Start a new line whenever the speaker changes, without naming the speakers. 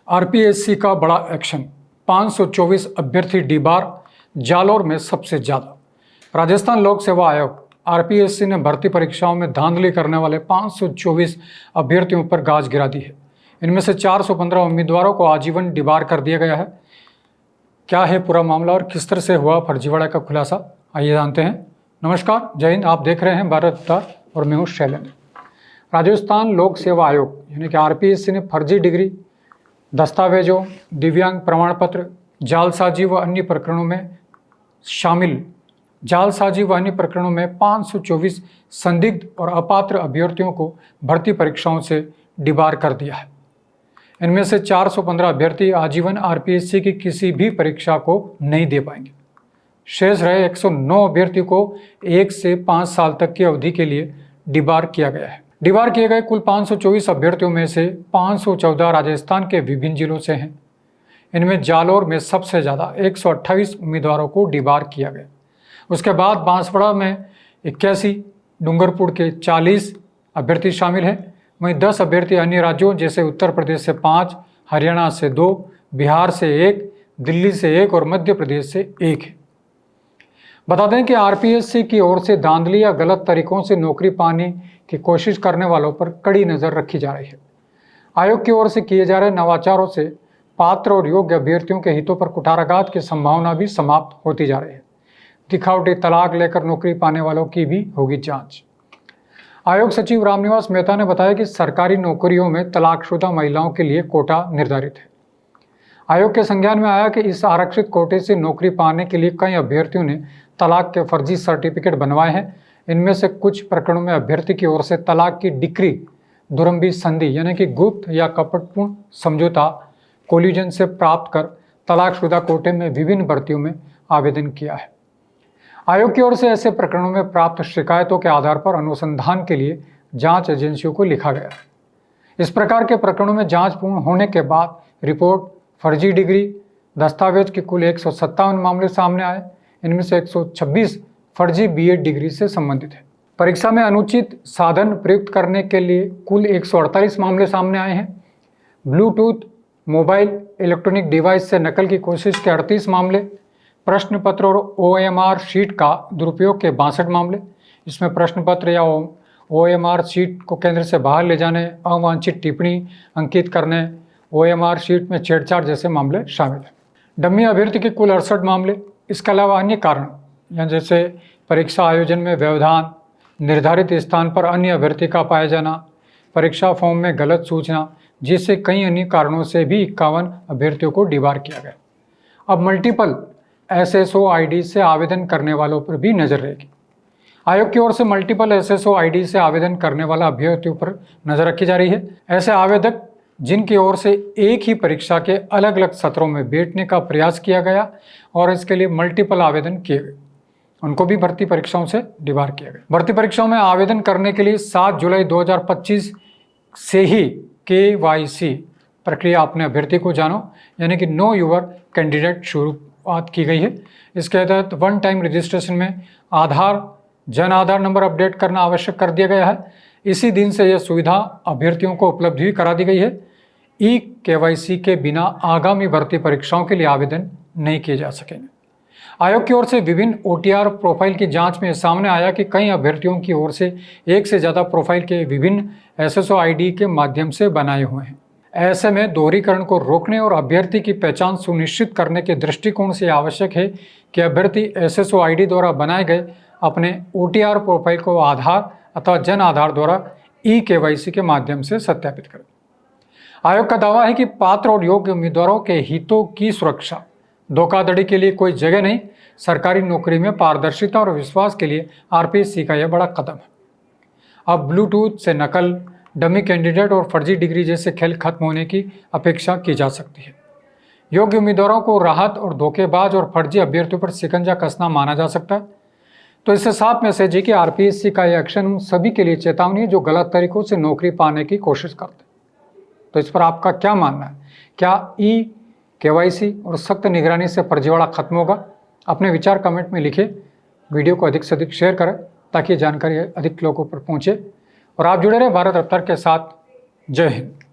RPSC का बड़ा action, 524 अभ्यर्थी डीबार, जालोर में सबसे ज्यादा। राजस्थान लोक सेवा आयोग आरपीएससी ने भर्ती परीक्षाओं में धांधली करने वाले 524 अभ्यर्थियों पर गाज गिरा दी है। इनमें से 415 उम्मीदवारों को आजीवन डीबार कर दिया गया है। क्या है पूरा मामला और किस तरह से हुआ फर्जीवाड़ा का खुलासा, आइए जानते हैं। नमस्कार, जय हिंद। आप देख रहे हैं भारत अवतार और मैं हूँ शैलेंद्र। राजस्थान लोक सेवा आयोग यानी कि आरपीएससी ने फर्जी डिग्री, दस्तावेजों, दिव्यांग प्रमाण पत्र, जालसाजी व अन्य प्रकरणों में 524 संदिग्ध और अपात्र अभ्यर्थियों को भर्ती परीक्षाओं से डीबार कर दिया है। इनमें से 415 अभ्यर्थी आजीवन आरपीएससी की किसी भी परीक्षा को नहीं दे पाएंगे। शेष रहे 109 अभ्यर्थी को 1 से 5 साल तक की अवधि के लिए डीबार किया गया है। डीबार किए गए कुल 524 अभ्यर्थियों में से 514 राजस्थान के विभिन्न जिलों से हैं। इनमें जालोर में सबसे ज़्यादा 128 उम्मीदवारों को डीबार किया गया। उसके बाद बांसवाड़ा में 81, डूंगरपुर के 40 अभ्यर्थी शामिल हैं। वहीं 10 अभ्यर्थी अन्य राज्यों जैसे उत्तर प्रदेश से 5, हरियाणा से 2, बिहार से 1, दिल्ली से 1 और मध्य प्रदेश से 1 है। बता दें कि आरपीएससी की ओर से धांधली या गलत तरीकों से नौकरी पाने की कोशिश करने वालों पर कड़ी नज़र रखी जा रही है। आयोग की ओर से किए जा रहे नवाचारों से पात्र और योग्य अभ्यर्थियों के हितों पर कुठाराघात की संभावना भी समाप्त होती जा रही है। दिखावटी तलाक लेकर नौकरी पाने वालों की भी होगी जांच। आयोग सचिव रामनिवास मेहता ने बताया कि सरकारी नौकरियों में तलाकशुदा महिलाओं के लिए कोटा निर्धारित है। आयोग के संज्ञान में आया कि इस आरक्षित कोटे से नौकरी पाने के लिए कई अभ्यर्थियों ने तलाक के फर्जी सर्टिफिकेट बनवाए हैं। इनमें से कुछ प्रकरणों में अभ्यर्थी की ओर से तलाक की डिक्री, दुरंबी संधि यानी कि गुप्त या कपटपूर्ण समझौता कोल्यूजन से प्राप्त कर तलाकशुदा कोटे में विभिन्न भर्तियों में आवेदन किया है। आयोग की ओर से ऐसे प्रकरणों में प्राप्त शिकायतों के आधार पर अनुसंधान के लिए जांच एजेंसियों को लिखा गया है। इस प्रकार के प्रकरणों में जांच पूर्ण होने के बाद रिपोर्ट फर्जी डिग्री, दस्तावेज के कुल 157 मामले सामने आए। इनमें से 126 फर्जी बीएड डिग्री से संबंधित है। परीक्षा में अनुचित साधन प्रयुक्त करने के लिए कुल 148 मामले सामने आए हैं। ब्लूटूथ, मोबाइल, इलेक्ट्रॉनिक डिवाइस से नकल की कोशिश के 38 मामले, प्रश्न पत्र और ओएमआर शीट का दुरुपयोग के 62 मामले। इसमें प्रश्न पत्र या ओएमआर शीट को केंद्र से बाहर ले जाने, अवांछित टिप्पणी अंकित करने, ओएमआर शीट में छेड़छाड़ जैसे मामले शामिल हैं। डमी अभ्यर्थी के कुल 68 मामले। इसके अलावा अन्य कारण या जैसे परीक्षा आयोजन में व्यवधान, निर्धारित स्थान पर अन्य अभ्यर्थी का पाया जाना, परीक्षा फॉर्म में गलत सूचना, जिससे कई अन्य कारणों से भी 51 अभ्यर्थियों को डीबार किया गया। अब मल्टीपल एसएसओ आईडी से आवेदन करने वालों पर भी नजर रहेगी। आयोग की ओर से मल्टीपल एसएसओ आईडी से आवेदन करने वाला अभ्यर्थियों पर नजर रखी जा रही है। ऐसे आवेदक जिनकी ओर से एक ही परीक्षा के अलग अलग सत्रों में बैठने का प्रयास किया गया और इसके लिए मल्टीपल आवेदन किए गए, उनको भी भर्ती परीक्षाओं से डीबार किया गया। भर्ती परीक्षाओं में आवेदन करने के लिए 7 जुलाई 2025 से ही KYC प्रक्रिया अपने अभ्यर्थी को जानो यानी कि नो यूर कैंडिडेट शुरुआत की गई है। इसके तहत 1 टाइम रजिस्ट्रेशन में आधार, जन आधार नंबर अपडेट करना आवश्यक कर दिया गया है। इसी दिन से यह सुविधा अभ्यर्थियों को उपलब्ध भी करा दी गई है। KYC के बिना आगामी भर्ती परीक्षाओं के लिए आवेदन नहीं किए जा सकेंगे। आयोग की ओर से विभिन्न OTR प्रोफाइल की जांच में सामने आया कि कई अभ्यर्थियों की ओर से एक से ज़्यादा प्रोफाइल के विभिन्न SSO ID के माध्यम से बनाए हुए हैं। ऐसे में दोहरीकरण को रोकने और अभ्यर्थी की पहचान सुनिश्चित करने के दृष्टिकोण से आवश्यक है कि अभ्यर्थी SSO ID द्वारा बनाए गए अपने OTR प्रोफाइल को आधार अथवा जन आधार द्वारा KYC के माध्यम से सत्यापित करें। आयोग का दावा है कि पात्र और योग्य उम्मीदवारों के हितों की सुरक्षा, धोखाधड़ी के लिए कोई जगह नहीं। सरकारी नौकरी में पारदर्शिता और विश्वास के लिए आरपीएससी का यह बड़ा कदम है। अब ब्लूटूथ से नकल, डमी कैंडिडेट और फर्जी डिग्री जैसे खेल खत्म होने की अपेक्षा की जा सकती है। योग्य उम्मीदवारों को राहत और धोखेबाज और फर्जी अभ्यर्थियों पर शिकंजा कसना माना जा सकता है। तो इससे साफ मैसेज है कि आरपीएससी का यह एक्शन उन सभी के लिए चेतावनी है जो गलत तरीकों से नौकरी पाने की कोशिश करते हैं। तो इस पर आपका क्या मानना है? क्या KYC और सख्त निगरानी से फर्जीवाड़ा खत्म होगा? अपने विचार कमेंट में लिखें। वीडियो को अधिक से अधिक शेयर करें ताकि जानकारी अधिक लोगों पर पहुंचे। और आप जुड़े रहे भारत अवतार के साथ। जय हिंद।